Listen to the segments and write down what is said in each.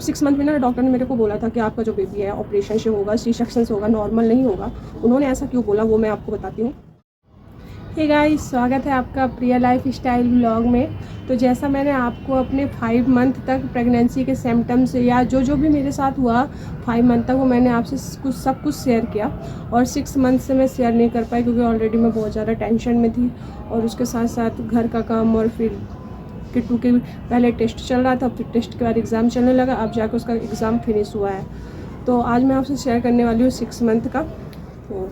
6 month में ना doctor ने मेरे को बोला था कि आपका जो बेबी है ऑपरेशन से होगा, सी सेक्शन से होगा, नॉर्मल नहीं होगा। उन्होंने ऐसा क्यों बोला वो मैं आपको बताती हूँ। हे गाइस, स्वागत है आपका प्रिया लाइफ स्टाइल व्लॉग में। तो जैसा मैंने आपको अपने 5 मंथ तक प्रेगनेंसी के सिम्टम्स या जो भी मेरे साथ हुआ 5 मंथ तक, वो मैंने आपसे सब कुछ शेयर किया। और 6 मंथ से मैं शेयर नहीं कर पाई क्योंकि ऑलरेडी मैं बहुत ज़्यादा टेंशन में थी, और उसके साथ साथ घर का काम, और फिर किट्टू के पहले टेस्ट चल रहा था, फिर टेस्ट के बाद एग्ज़ाम चलने लगा, अब जाकर उसका एग्ज़ाम फिनिश हुआ है। तो आज मैं आपसे शेयर करने वाली हूँ 6 मंथ का। तो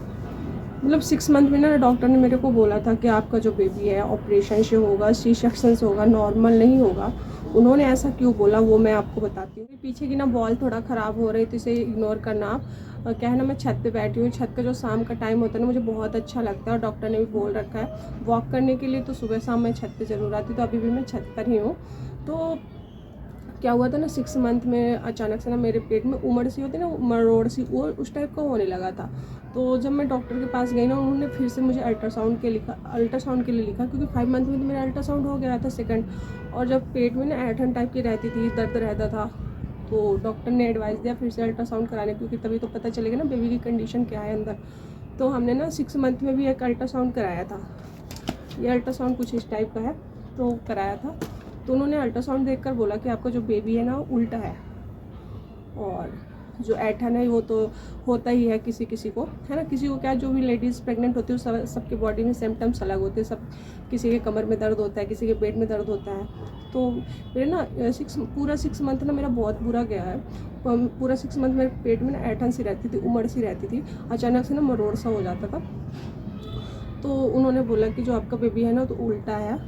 मतलब 6 मंथ में ना डॉक्टर ने मेरे को बोला था कि आपका जो बेबी है ऑपरेशन से होगा, सी सेक्शन से होगा, नॉर्मल नहीं होगा। उन्होंने ऐसा क्यों बोला वो मैं आपको बताती हूँ। पीछे की ना बॉल थोड़ा ख़राब हो रही थी, इसे इग्नोर करना आप। क्या है ना, मैं छत पे बैठी हूँ। छत का जो शाम का टाइम होता है ना, मुझे बहुत अच्छा लगता है, और डॉक्टर ने भी बोल रखा है वॉक करने के लिए, तो सुबह शाम मैं छत पे ज़रूर आती। तो अभी भी मैं छत पर ही हूँ। तो क्या हुआ था ना, 6 मंथ में अचानक से ना मेरे पेट में उमड़ सी होती है ना, मरोड़ सी, वो उस टाइप का होने लगा था। तो जब मैं डॉक्टर के पास गई ना, उन्होंने फिर से मुझे अल्ट्रासाउंड के लिए लिखा क्योंकि 5 मंथ में तो मेरा अल्ट्रासाउंड हो गया था सेकंड। और जब पेट में ना ऐठन टाइप की रहती थी, दर्द रहता था, तो डॉक्टर ने एडवाइस दिया फिर से अल्ट्रासाउंड कराने, क्योंकि तभी तो पता चलेगा ना बेबी की कंडीशन क्या है अंदर। तो हमने ना 6 मंथ में भी एक अल्ट्रासाउंड कराया था। ये अल्ट्रासाउंड कुछ इस टाइप का है, तो कराया था। तो उन्होंने अल्ट्रासाउंड देखकर बोला कि आपका जो बेबी है ना उल्टा है, और जो ऐठन है वो तो होता ही है किसी किसी को, है ना। किसी को क्या, जो भी लेडीज़ प्रेग्नेंट होती है सबके बॉडी में सिम्टम्स अलग होते हैं। सब किसी के कमर में दर्द होता है, किसी के पेट में दर्द होता है। तो मेरे ना पूरा 6 मंथ ना मेरा बहुत बुरा गया है। पूरा 6 मंथ मेरे पेट में ना ऐठन सी रहती थी, उमड़ सी रहती थी, अचानक से ना मरोड़ सा हो जाता था। तो उन्होंने बोला कि जो आपका बेबी है ना तो उल्टा है।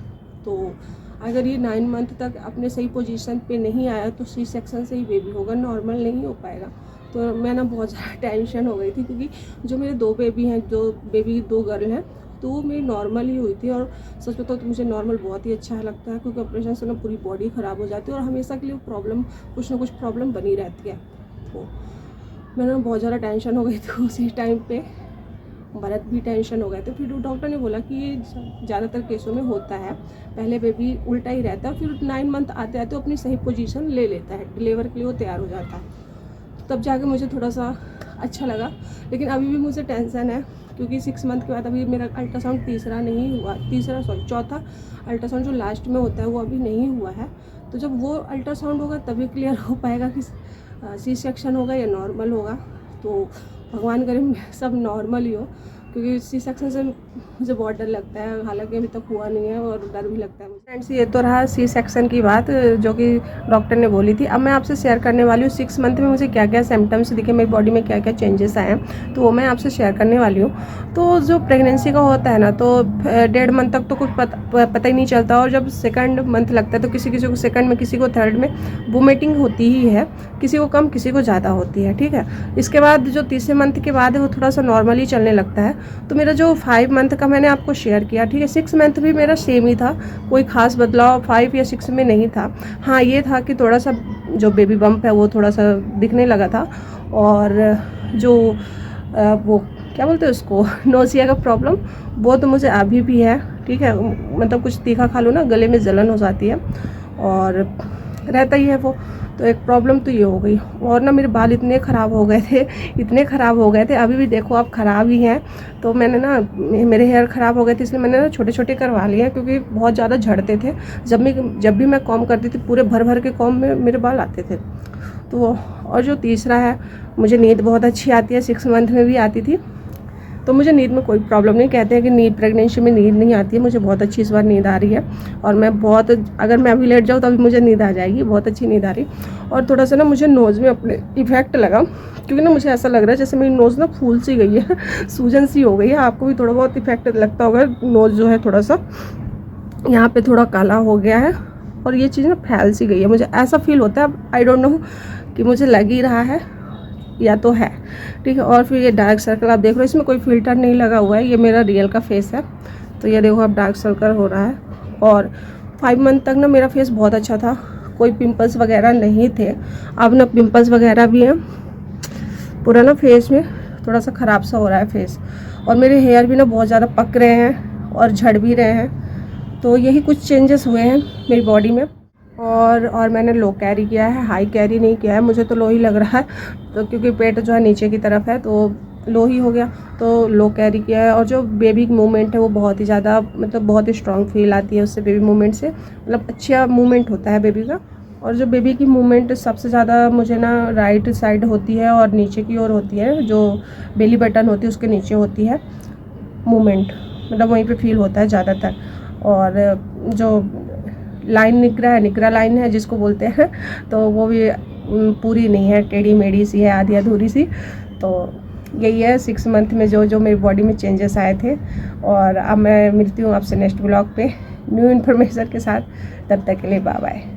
तो अगर ये 9 मंथ तक अपने सही पोजीशन पे नहीं आया तो सी सेक्शन से ही बेबी होगा, नॉर्मल नहीं हो पाएगा। तो मैं ना बहुत ज़्यादा टेंशन हो गई थी, क्योंकि जो मेरे 2 बेबी हैं, दो गर्ल हैं, तो वो मेरी नॉर्मल ही हुई थी। और सच बताओ तो मुझे नॉर्मल बहुत ही अच्छा लगता है, क्योंकि ऑपरेशन से ना पूरी बॉडी ख़राब हो जाती है, और हमेशा के लिए कुछ ना कुछ प्रॉब्लम बनी रहती है। तो मैंने ना बहुत ज़्यादा टेंशन हो गई थी उसी टाइम पे, भरत भी टेंशन हो गए थे। फिर डॉक्टर ने बोला कि ये ज़्यादातर केसों में होता है, पहले बेबी उल्टा ही रहता है, फिर 9 मंथ आते आते तो अपनी सही पोजीशन ले लेता है, डिलीवर के लिए वो तैयार हो जाता है। तब जाके मुझे थोड़ा सा अच्छा लगा, लेकिन अभी भी मुझे टेंशन है, क्योंकि 6 मंथ के बाद अभी मेरा अल्ट्रासाउंड चौथा अल्ट्रासाउंड जो लास्ट में होता है वो अभी नहीं हुआ है। तो जब वो अल्ट्रासाउंड होगा तभी क्लियर हो पाएगा कि सी सेक्शन होगा या नॉर्मल होगा। तो भगवान करे सब नॉर्मल ही हो, क्योंकि सी सेक्शन से मुझे बहुत डर लगता है, हालांकि अभी तक हुआ नहीं है, और डर भी लगता है मुझे। फ्रेंड्स, ये तो रहा सी सेक्शन की बात जो कि डॉक्टर ने बोली थी। अब मैं आपसे शेयर करने वाली हूँ 6 मंथ में मुझे क्या क्या सिम्टम्स दिखे, मेरी बॉडी में क्या क्या चेंजेस आए हैं, तो वो मैं आपसे शेयर करने वाली हूँ। तो जो प्रेगनेंसी का होता है ना, तो 1.5 मंथ तक तो कुछ पता ही नहीं चलता, और जब सेकंड मंथ लगता है तो किसी किसी को सेकंड में, किसी को थर्ड में वोमिटिंग होती ही है, किसी को कम किसी को ज़्यादा होती है, ठीक है। इसके बाद जो तीसरे मंथ के बाद है वो थोड़ा सा नॉर्मली चलने लगता है। तो मेरा जो 5 मंथ का मैंने आपको शेयर किया, ठीक है। 6 मंथ भी मेरा सेम ही था, कोई ख़ास बदलाव 5 या 6 में नहीं था। हाँ, ये था कि थोड़ा सा जो बेबी बम्प है वो थोड़ा सा दिखने लगा था, और जो वो क्या बोलते हैं उसको, नोसिया का प्रॉब्लम, वो तो मुझे अभी भी है, ठीक है। मतलब कुछ तीखा खा लो ना गले में जलन हो जाती है, और रहता ही है वो। तो एक प्रॉब्लम तो ये हो गई, और ना मेरे बाल इतने ख़राब हो गए थे, अभी भी देखो आप ख़राब ही हैं। तो मैंने ना, मेरे हेयर ख़राब हो गए थे, इसलिए मैंने ना छोटे छोटे करवा लिए, क्योंकि बहुत ज़्यादा झड़ते थे। जब भी मैं कॉम करती थी, पूरे भर भर के कॉम में मेरे बाल आते थे। तो और जो तीसरा है, मुझे नींद बहुत अच्छी आती है, 6 मंथ में भी आती थी, तो मुझे नींद में कोई प्रॉब्लम नहीं। कहते हैं कि नींद प्रेगनेंसी में नींद नहीं आती है, मुझे बहुत अच्छी इस बार नींद आ रही है, और अगर मैं अभी लेट जाऊँ तो अभी मुझे नींद आ जाएगी, बहुत अच्छी नींद आ रही। और थोड़ा सा ना मुझे नोज़ में अपने इफेक्ट लगा, क्योंकि ना मुझे ऐसा लग रहा है जैसे मेरी नोज़ ना फूल सी गई है सूजन सी हो गई है। आपको भी थोड़ा बहुत इफेक्ट लगता होगा, नोज़ जो है थोड़ा सा यहाँ पे थोड़ा काला हो गया है, और ये चीज़ ना फैल सी गई है, मुझे ऐसा फील होता है। अब आई डोंट नो कि मुझे लग ही रहा है या तो है, ठीक है। और फिर ये डार्क सर्कल आप देख रहे हो, इसमें कोई फिल्टर नहीं लगा हुआ है, ये मेरा रियल का फेस है। तो ये देखो अब डार्क सर्कल हो रहा है। और 5 मंथ तक ना मेरा फेस बहुत अच्छा था, कोई पिंपल्स वगैरह नहीं थे। अब ना पिंपल्स वगैरह भी हैं, पूरा ना फेस में थोड़ा सा ख़राब सा हो रहा है फेस, और मेरे हेयर भी ना बहुत ज़्यादा पक रहे हैं और झड़ भी रहे हैं। तो यही कुछ चेंजेस हुए हैं मेरी बॉडी में। और मैंने लो कैरी किया है, हाई कैरी नहीं किया है। मुझे तो लो ही लग रहा है, तो क्योंकि पेट जो है नीचे की तरफ है तो लो ही हो गया, तो लो कैरी किया है। और जो बेबी मूवमेंट है वो बहुत ही ज़्यादा मतलब बहुत ही स्ट्रॉन्ग फील आती है उससे, बेबी मूवमेंट से मतलब अच्छा मूवमेंट होता है बेबी का। और जो बेबी की मूवमेंट सबसे ज़्यादा मुझे ना राइट साइड होती है और नीचे की ओर होती है, जो बेली बटन होती है उसके नीचे होती है मूवमेंट, मतलब वहीं पे फील होता है ज़्यादातर। और जो लाइन निकरा लाइन है जिसको बोलते हैं, तो वो भी पूरी नहीं है, टेढ़ी मेढ़ी सी है, आधी अधूरी सी। तो यही है 6 मंथ में जो मेरी बॉडी में चेंजेस आए थे। और अब मैं मिलती हूँ आपसे नेक्स्ट ब्लॉग पे न्यू इन्फॉर्मेशन के साथ। तब तक के लिए बाय बाय।